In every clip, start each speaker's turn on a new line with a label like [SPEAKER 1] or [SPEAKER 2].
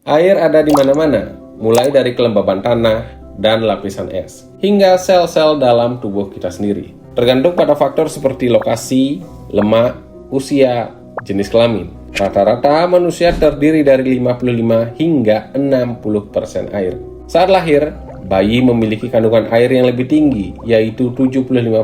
[SPEAKER 1] Air ada di mana-mana, mulai dari kelembaban tanah dan lapisan es, hingga sel-sel dalam tubuh kita sendiri. Tergantung pada faktor seperti lokasi, lemak, usia, jenis kelamin. Rata-rata manusia terdiri dari 55 hingga 60% air. Saat lahir, bayi memiliki kandungan air yang lebih tinggi, yaitu 75%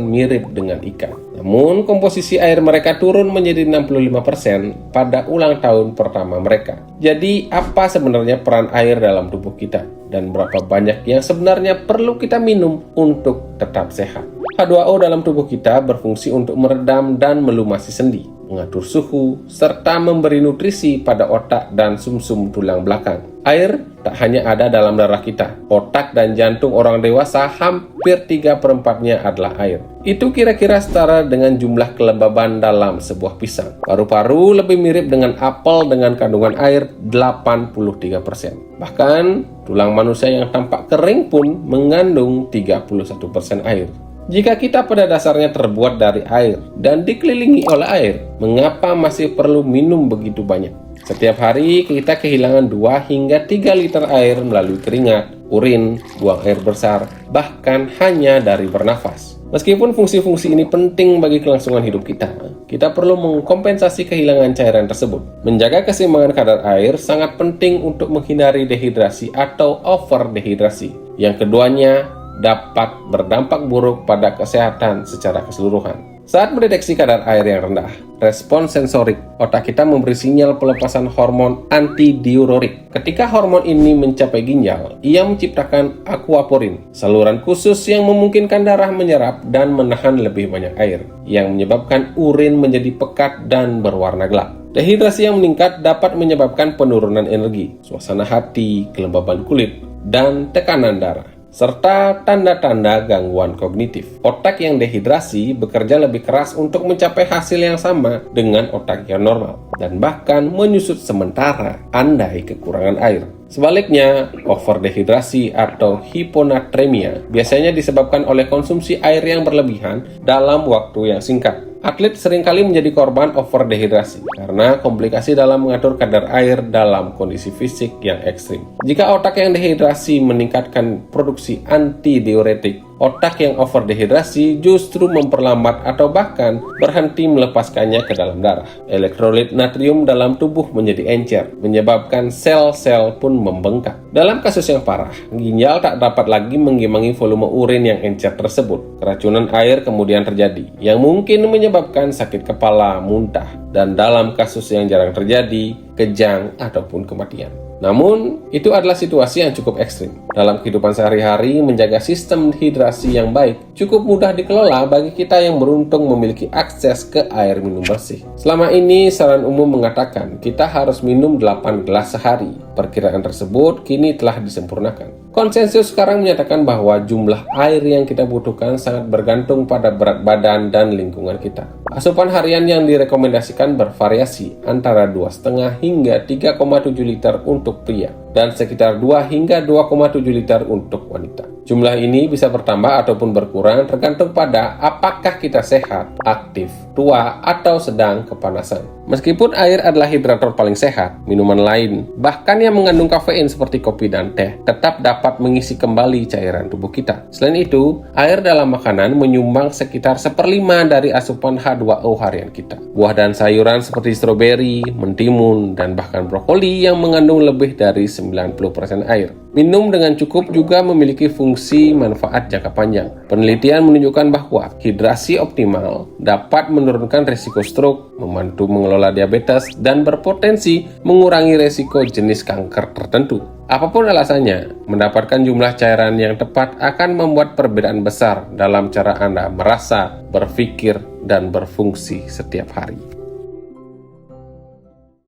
[SPEAKER 1] mirip dengan ikan. Namun, komposisi air mereka turun menjadi 65% pada ulang tahun pertama mereka. Jadi, apa sebenarnya peran air dalam tubuh kita? Dan berapa banyak yang sebenarnya perlu kita minum untuk tetap sehat? H2O dalam tubuh kita berfungsi untuk meredam dan melumasi sendi, mengatur suhu, serta memberi nutrisi pada otak dan sumsum tulang belakang. Air tak hanya ada dalam darah kita. Otak dan jantung orang dewasa hampir 3/4-nya adalah air. Itu kira-kira setara dengan jumlah kelembaban dalam sebuah pisang. Paru-paru lebih mirip dengan apel dengan kandungan air 83%. Bahkan, tulang manusia yang tampak kering pun mengandung 31% air. Jika kita pada dasarnya terbuat dari air dan dikelilingi oleh air, mengapa masih perlu minum begitu banyak? Setiap hari kita kehilangan 2 hingga 3 liter air melalui keringat, urin, buang air besar, bahkan hanya dari bernafas. Meskipun fungsi-fungsi ini penting bagi kelangsungan hidup kita perlu mengkompensasi kehilangan cairan tersebut. Menjaga keseimbangan kadar air sangat penting untuk menghindari dehidrasi atau overdehidrasi. Yang keduanya dapat berdampak buruk pada kesehatan secara keseluruhan. Saat mendeteksi kadar air yang rendah, respon sensorik otak kita memberi sinyal pelepasan hormon antidiuretik. Ketika hormon ini mencapai ginjal, ia menciptakan aquaporin, saluran khusus yang memungkinkan darah menyerap dan menahan lebih banyak air, yang menyebabkan urin menjadi pekat dan berwarna gelap. Dehidrasi yang meningkat dapat menyebabkan penurunan energi, suasana hati, kelembaban kulit, dan tekanan darah, serta tanda-tanda gangguan kognitif. Otak yang dehidrasi bekerja lebih keras untuk mencapai hasil yang sama dengan otak yang normal, dan bahkan menyusut sementara andai kekurangan air. Sebaliknya, overdehidrasi atau hiponatremia biasanya disebabkan oleh konsumsi air yang berlebihan dalam waktu yang singkat. Atlet seringkali menjadi korban overdehidrasi karena komplikasi dalam mengatur kadar air dalam kondisi fisik yang ekstrim. Jika otak yang dehidrasi meningkatkan produksi antidiuretik, otak yang overdehidrasi justru memperlambat atau bahkan berhenti melepaskannya ke dalam darah. Elektrolit natrium dalam tubuh menjadi encer, menyebabkan sel-sel pun membengkak. Dalam kasus yang parah, ginjal tak dapat lagi mengimbangi volume urin yang encer tersebut. Keracunan air kemudian terjadi, yang mungkin menyebabkan sakit kepala, muntah, dan dalam kasus yang jarang terjadi, kejang ataupun kematian. Namun, itu adalah situasi yang cukup ekstrim. Dalam kehidupan sehari-hari, menjaga sistem hidrasi yang baik cukup mudah dikelola bagi kita yang beruntung memiliki akses ke air minum bersih. Selama ini, saran umum mengatakan kita harus minum 8 gelas sehari. Perkiraan tersebut kini telah disempurnakan. Konsensus sekarang menyatakan bahwa jumlah air yang kita butuhkan sangat bergantung pada berat badan dan lingkungan kita. Asupan harian yang direkomendasikan bervariasi antara 2,5 hingga 3,7 liter untuk pria dan sekitar 2 hingga 2,7 liter untuk wanita. Jumlah ini bisa bertambah ataupun berkurang tergantung pada apakah kita sehat, aktif, tua, atau sedang kepanasan. Meskipun air adalah hidrator paling sehat, minuman lain, bahkan yang mengandung kafein seperti kopi dan teh, tetap dapat mengisi kembali cairan tubuh kita. Selain itu, air dalam makanan menyumbang sekitar 1/5 dari asupan H2O harian kita. Buah dan sayuran seperti stroberi, mentimun, dan bahkan brokoli yang mengandung lebih dari 90% air. Minum dengan cukup juga memiliki fungsi manfaat jangka panjang. Penelitian menunjukkan bahwa hidrasi optimal dapat menurunkan risiko stroke, membantu mengelola diabetes, dan berpotensi mengurangi risiko jenis kanker tertentu. Apapun alasannya, mendapatkan jumlah cairan yang tepat akan membuat perbedaan besar dalam cara Anda merasa, berpikir, dan berfungsi setiap hari.